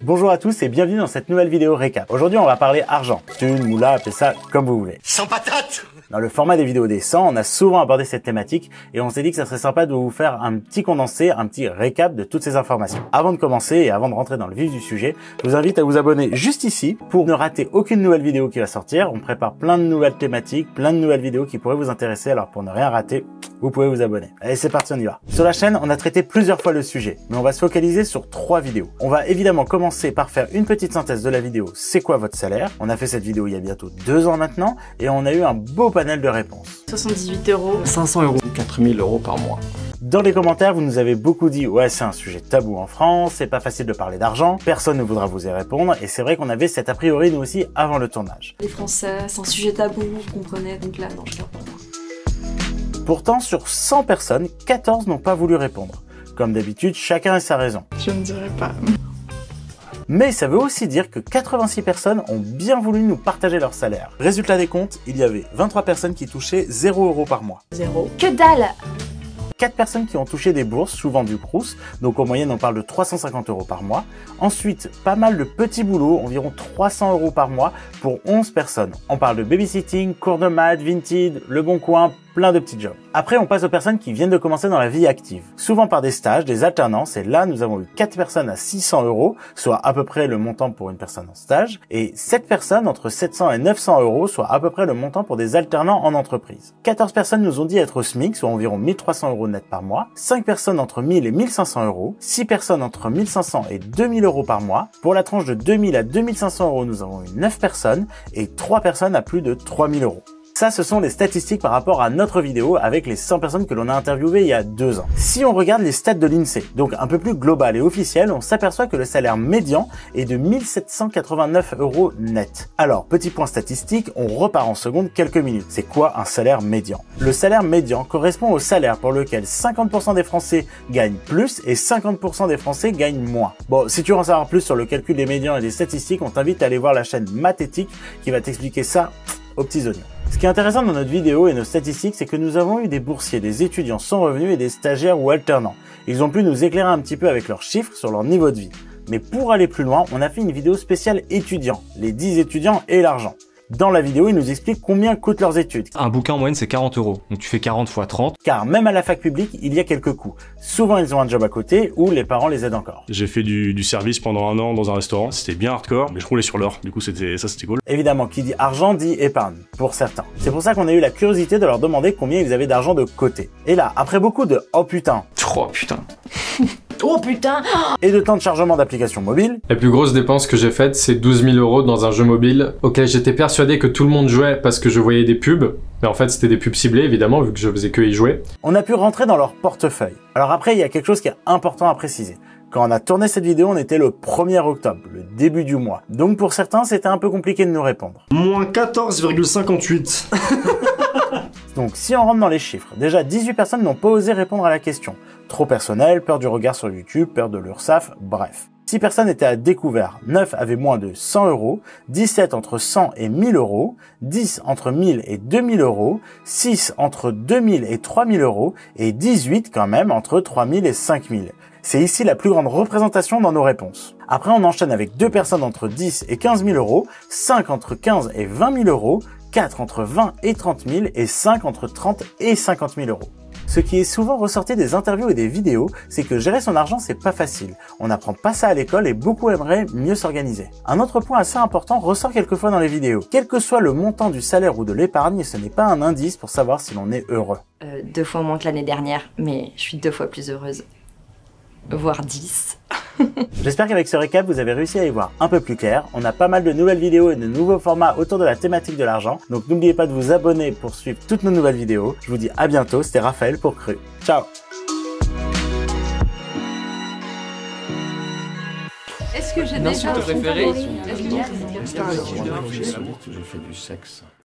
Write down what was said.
Bonjour à tous et bienvenue dans cette nouvelle vidéo récap. Aujourd'hui on va parler argent, thune, moula, appelez ça comme vous voulez. Sans patate! Dans le format des vidéos des 100, on a souvent abordé cette thématique et on s'est dit que ça serait sympa de vous faire un petit condensé, un petit récap de toutes ces informations. Avant de commencer et avant de rentrer dans le vif du sujet, je vous invite à vous abonner juste ici pour ne rater aucune nouvelle vidéo qui va sortir. On prépare plein de nouvelles thématiques, plein de nouvelles vidéos qui pourraient vous intéresser, alors pour ne rien rater, vous pouvez vous abonner. Allez, c'est parti, on y va. Sur la chaîne, on a traité plusieurs fois le sujet, mais on va se focaliser sur 3 vidéos. On va évidemment commencer par faire une petite synthèse de la vidéo « C'est quoi votre salaire ?» On a fait cette vidéo il y a bientôt 2 ans maintenant et on a eu un beau panel de réponses. 78 €. 500 €. 4000 € par mois. Dans les commentaires, vous nous avez beaucoup dit « Ouais, c'est un sujet tabou en France, c'est pas facile de parler d'argent, personne ne voudra vous y répondre » et c'est vrai qu'on avait cet a priori nous aussi avant le tournage. Les Français, c'est un sujet tabou, vous comprenez, donc là, non, je garde pour moi. Pourtant, sur 100 personnes, 14 n'ont pas voulu répondre. Comme d'habitude, chacun a sa raison. Je ne dirais pas. Mais ça veut aussi dire que 86 personnes ont bien voulu nous partager leur salaire. Résultat des comptes, il y avait 23 personnes qui touchaient 0 € par mois. 0. Que dalle! 4 personnes qui ont touché des bourses, souvent du Crous, donc en moyenne on parle de 350 € par mois. Ensuite, pas mal de petits boulots, environ 300 € par mois pour 11 personnes. On parle de babysitting, cours de maths, Vinted, Le Bon Coin, plein de petits jobs. Après, on passe aux personnes qui viennent de commencer dans la vie active, souvent par des stages, des alternances, et là nous avons eu 4 personnes à 600 €, soit à peu près le montant pour une personne en stage, et 7 personnes entre 700 et 900 €, soit à peu près le montant pour des alternants en entreprise. 14 personnes nous ont dit être au SMIC, soit environ 1300 € net par mois, 5 personnes entre 1000 et 1500 €, 6 personnes entre 1500 et 2000 € par mois. Pour la tranche de 2000 à 2500 €, nous avons eu 9 personnes, et 3 personnes à plus de 3000 €. Ça, ce sont les statistiques par rapport à notre vidéo avec les 100 personnes que l'on a interviewées il y a 2 ans. Si on regarde les stats de l'INSEE, donc un peu plus global et officiel, on s'aperçoit que le salaire médian est de 1789 € net. Alors, petit point statistique, on repart en seconde quelques minutes. C'est quoi un salaire médian? Le salaire médian correspond au salaire pour lequel 50% des Français gagnent plus et 50% des Français gagnent moins. Bon, si tu veux en savoir plus sur le calcul des médians et des statistiques, on t'invite à aller voir la chaîne Mathétique qui va t'expliquer ça aux petits oignons. Ce qui est intéressant dans notre vidéo et nos statistiques, c'est que nous avons eu des boursiers, des étudiants sans revenus et des stagiaires ou alternants. Ils ont pu nous éclairer un petit peu avec leurs chiffres sur leur niveau de vie. Mais pour aller plus loin, on a fait une vidéo spéciale étudiants, les 10 étudiants et l'argent. Dans la vidéo, ils nous expliquent combien coûtent leurs études. Un bouquin en moyenne c'est 40 €, donc tu fais 40 x 30. Car même à la fac publique, il y a quelques coûts. Souvent, ils ont un job à côté ou les parents les aident encore. J'ai fait du service pendant 1 an dans un restaurant, c'était bien hardcore, mais je roulais sur l'or, du coup c'était cool. Évidemment, qui dit argent dit épargne, pour certains. C'est pour ça qu'on a eu la curiosité de leur demander combien ils avaient d'argent de côté. Et là, après beaucoup de « oh putain », Oh putain. Oh putain! et de temps de chargement d'applications mobiles, La plus grosse dépense que j'ai faite, c'est 12 000 € dans un jeu mobile auquel j'étais persuadé que tout le monde jouait parce que je voyais des pubs. Mais en fait, c'était des pubs ciblées, évidemment, vu que je faisais que y jouer. on a pu rentrer dans leur portefeuille. Alors après, il y a quelque chose qui est important à préciser. Quand on a tourné cette vidéo, on était le 1er octobre, le début du mois. Donc pour certains, c'était un peu compliqué de nous répondre. Moins 14,58. Donc si on rentre dans les chiffres, déjà 18 personnes n'ont pas osé répondre à la question. Trop personnel, peur du regard sur YouTube, peur de l'URSSAF, bref. 6 personnes étaient à découvert, 9 avaient moins de 100 €, 17 entre 100 et 1000 €, 10 entre 1000 et 2000 €, 6 entre 2000 et 3000 € et 18 quand même entre 3000 et 5000. C'est ici la plus grande représentation dans nos réponses. Après, on enchaîne avec 2 personnes entre 10 et 15 000 €, 5 entre 15 et 20 000 €, 4 entre 20 et 30 000 et 5 entre 30 et 50 000 €. Ce qui est souvent ressorti des interviews et des vidéos, c'est que gérer son argent, c'est pas facile. On n'apprend pas ça à l'école et beaucoup aimeraient mieux s'organiser. Un autre point assez important ressort quelquefois dans les vidéos. Quel que soit le montant du salaire ou de l'épargne, ce n'est pas un indice pour savoir si l'on est heureux. 2 fois moins que l'année dernière, mais je suis 2 fois plus heureuse. Voire 10. J'espère qu'avec ce récap, vous avez réussi à y voir un peu plus clair. On a pas mal de nouvelles vidéos et de nouveaux formats autour de la thématique de l'argent. Donc n'oubliez pas de vous abonner pour suivre toutes nos nouvelles vidéos. Je vous dis à bientôt, c'était Raphaël pour Cru. Ciao! Est-ce que j'ai L'insulte déjà... préférée. Est-ce que j'ai- J'ai fait du sexe.